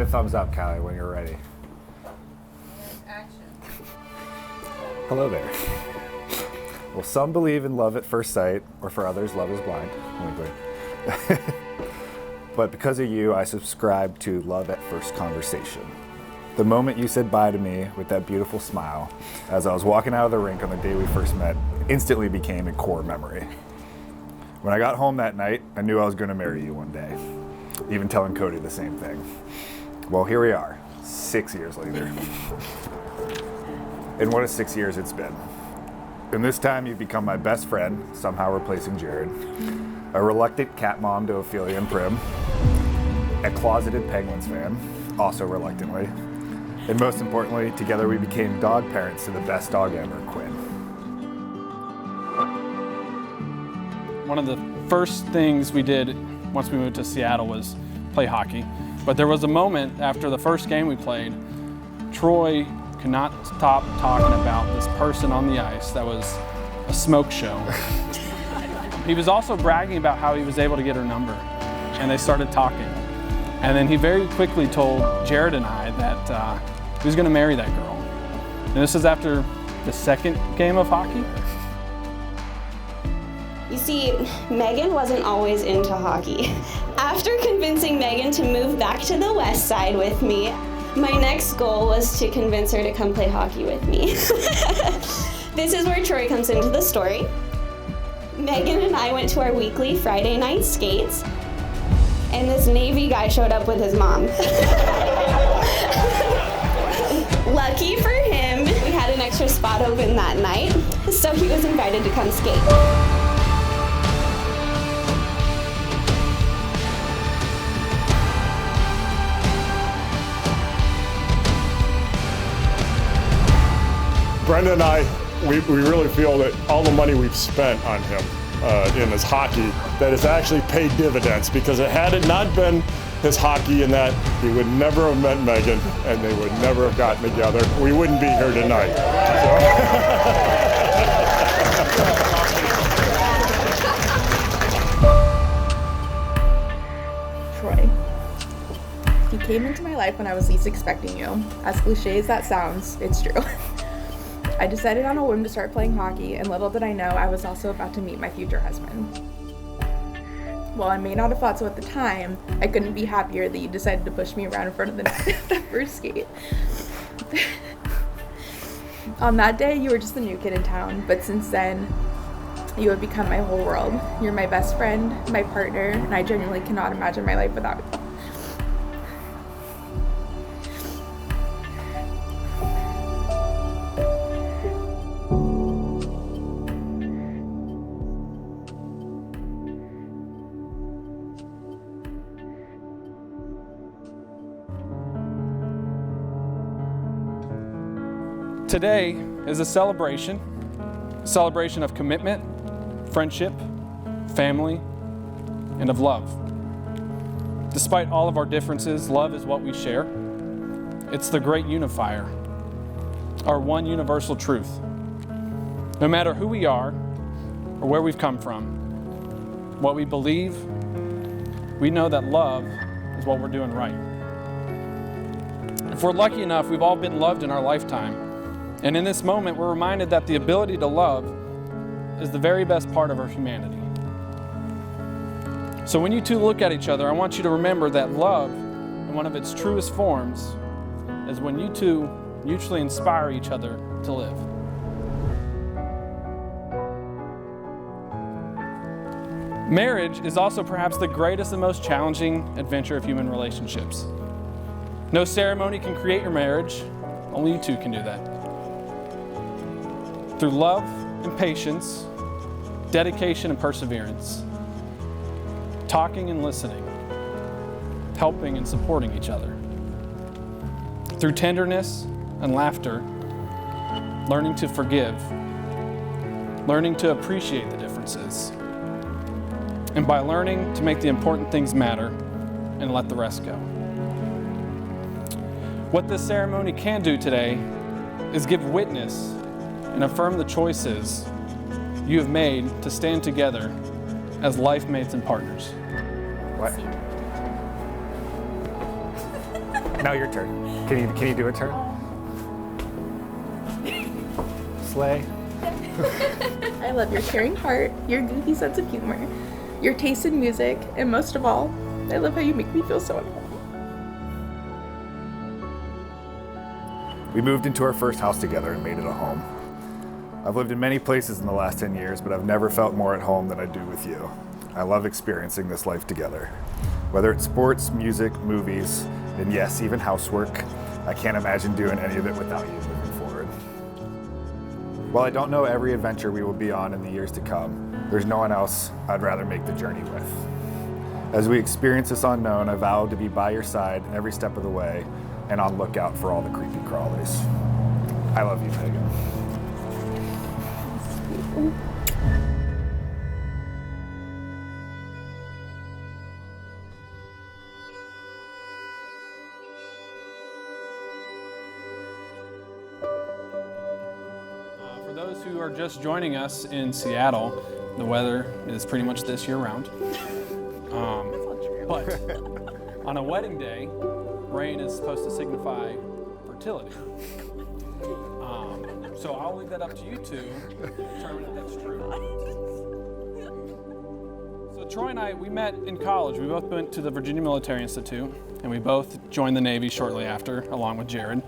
a thumbs up, Callie, when you're ready. Action. Hello there. Well, some believe in love at first sight, or for others, love is blind. But because of you, I subscribe to love at first conversation. The moment you said bye to me with that beautiful smile, as I was walking out of the rink on the day we first met, instantly became a core memory. When I got home that night, I knew I was going to marry you one day, even telling Cody the same thing. Well, here we are, 6 years later. And what a 6 years it's been. And this time you've become my best friend, somehow replacing Jared, a reluctant cat mom to Ophelia and Prim, a closeted Penguins fan, also reluctantly, and most importantly, together we became dog parents to the best dog ever, Quinn. One of the first things we did once we moved to Seattle was play hockey. But there was a moment after the first game we played, Troy could not stop talking about this person on the ice that was a smoke show. He was also bragging about how he was able to get her number, and they started talking. And then he very quickly told Jared and I that he was going to marry that girl. And this is after the second game of hockey. You see, Megan wasn't always into hockey. After convincing Megan to move back to the west side with me, my next goal was to convince her to come play hockey with me. This is where Troy comes into the story. Megan and I went to our weekly Friday night skates, and this Navy guy showed up with his mom. Lucky for him, we had an extra spot open that night, so he was invited to come skate. Brenda and I, we really feel that all the money we've spent on him in his hockey, that it's actually paid dividends, because had it not been his hockey and that, he would never have met Megan and they would never have gotten together. We wouldn't be here tonight. Troy, you came into my life when I was least expecting you. As cliche as that sounds, it's true. I decided on a whim to start playing hockey, and little did I know I was also about to meet my future husband. While I may not have thought so at the time, I couldn't be happier that you decided to push me around in front of the first skate. On that day, you were just the new kid in town, but since then, you have become my whole world. You're my best friend, my partner, and I genuinely cannot imagine my life without you. Today is a celebration of commitment, friendship, family, and of love. Despite all of our differences, love is what we share. It's the great unifier, our one universal truth. No matter who we are or where we've come from, what we believe, we know that love is what we're doing right. If we're lucky enough, we've all been loved in our lifetime. And in this moment, we're reminded that the ability to love is the very best part of our humanity. So when you two look at each other, I want you to remember that love, in one of its truest forms, is when you two mutually inspire each other to live. Marriage is also perhaps the greatest and most challenging adventure of human relationships. No ceremony can create your marriage, only you two can do that. Through love and patience, dedication and perseverance, talking and listening, helping and supporting each other. Through tenderness and laughter, learning to forgive, learning to appreciate the differences, and by learning to make the important things matter and let the rest go. What this ceremony can do today is give witness and affirm the choices you have made to stand together as life mates and partners. What? Now your turn. Can you do a turn? Slay. I love your caring heart, your goofy sense of humor, your taste in music, and most of all, I love how you make me feel so at home. We moved into our first house together and made it a home. I've lived in many places in the last 10 years, but I've never felt more at home than I do with you. I love experiencing this life together. Whether it's sports, music, movies, and yes, even housework, I can't imagine doing any of it without you moving forward. While I don't know every adventure we will be on in the years to come, there's no one else I'd rather make the journey with. As we experience this unknown, I vow to be by your side every step of the way and on lookout for all the creepy crawlies. I love you, Megan. For those who are just joining us in Seattle, the weather is pretty much this year round. But on a wedding day, rain is supposed to signify fertility. So I'll leave that up to you two to determine if that's true. So Troy and I, we met in college. We both went to the Virginia Military Institute, and we both joined the Navy shortly after, along with Jared.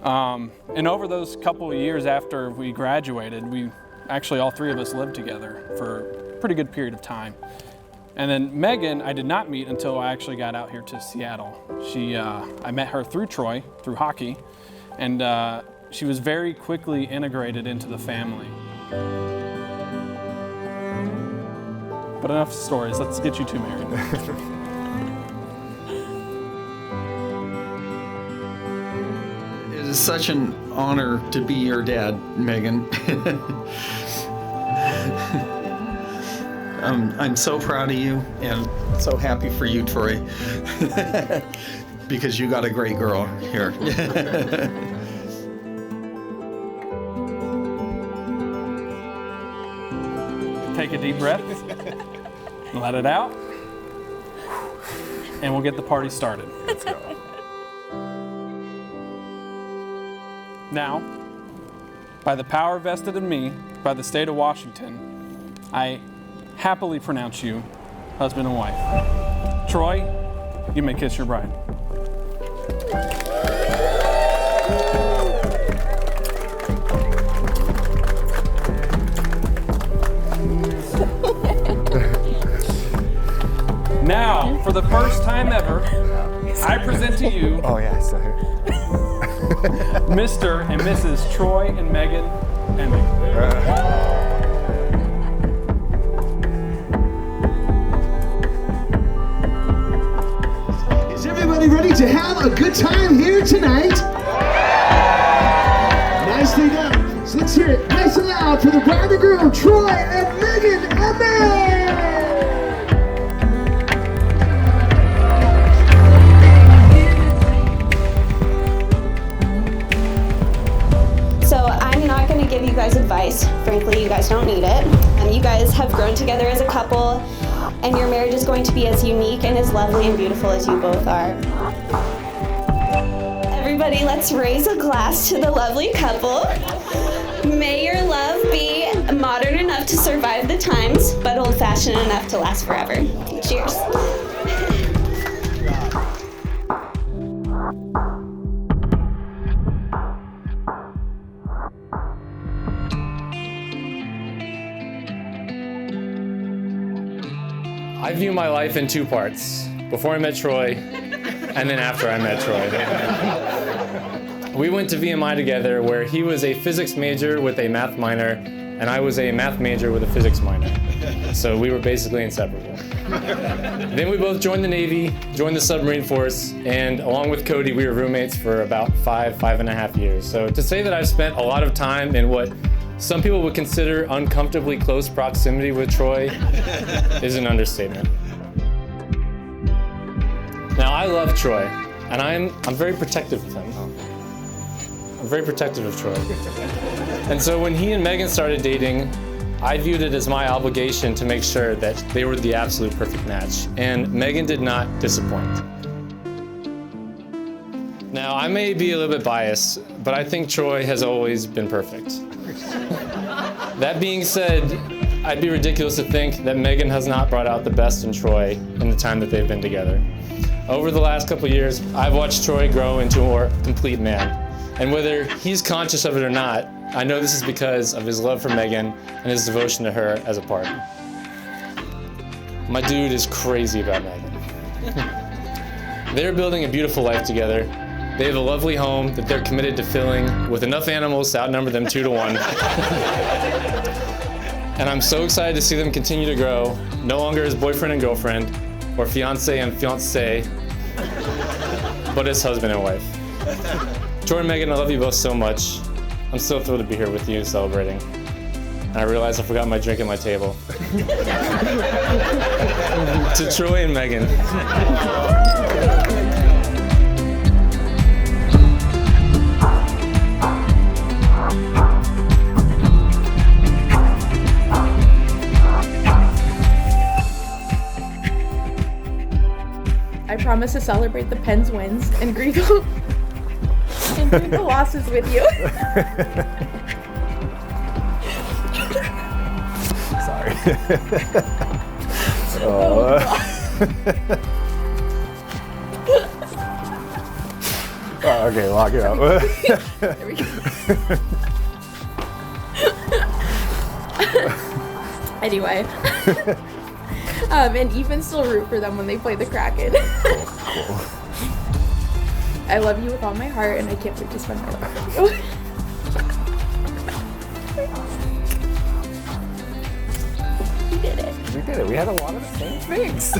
And over those couple of years after we graduated, we actually, all three of us lived together for a pretty good period of time. And then Megan, I did not meet until I actually got out here to Seattle. I met her through Troy, through hockey, and she was very quickly integrated into the family. But enough stories, let's get you two married. It is such an honor to be your dad, Megan. I'm so proud of you and so happy for you, Troy, because you got a great girl here. Take a deep breath, let it out, and we'll get the party started. Let's go. Now, by the power vested in me by the state of Washington, I happily pronounce you husband and wife. Troy, you may kiss your bride. Now, for the first time ever, I present to you Oh yeah, so here. Mr. and Mrs. Troy and Megan Ending. Is everybody ready to have a good time here tonight? Nicely done. So let's hear it nice and loud for the bride and groom, Troy and Megan Ending. Give you guys advice. Frankly, you guys don't need it. You guys have grown together as a couple, and your marriage is going to be as unique and as lovely and beautiful as you both are. Everybody, let's raise a glass to the lovely couple. May your love be modern enough to survive the times, but old-fashioned enough to last forever. Cheers. I view my life in two parts, before I met Troy and then after I met Troy. We went to VMI together where he was a physics major with a math minor and I was a math major with a physics minor. So we were basically inseparable. Then we both joined the Navy, joined the submarine force, and along with Cody, we were roommates for about 5.5 years. So to say that I've spent a lot of time in what some people would consider uncomfortably close proximity with Troy is an understatement. Now, I love Troy, and I'm very protective of him. I'm very protective of Troy. And so when he and Megan started dating, I viewed it as my obligation to make sure that they were the absolute perfect match, and Megan did not disappoint. Now, I may be a little bit biased, but I think Troy has always been perfect. That being said, I'd be ridiculous to think that Megan has not brought out the best in Troy in the time that they've been together. Over the last couple of years, I've watched Troy grow into a more complete man. And whether he's conscious of it or not, I know this is because of his love for Megan and his devotion to her as a partner. My dude is crazy about Megan. They're building a beautiful life together. They have a lovely home that they're committed to filling with enough animals to outnumber them 2 to 1. And I'm so excited to see them continue to grow, no longer as boyfriend and girlfriend, or fiance and fiancée, but as husband and wife. Troy and Megan, I love you both so much. I'm so thrilled to be here with you celebrating. And I realized I forgot my drink at my table. To Troy and Megan. I promise to celebrate the Pens' wins and grieve the losses with you. Sorry. Oh, okay, lock it up. There we go. Anyway. And even still root for them when they play the Kraken. Cool. I love you with all my heart, and I can't wait to spend my life with you. We did it. We did it. We had a lot of the same things.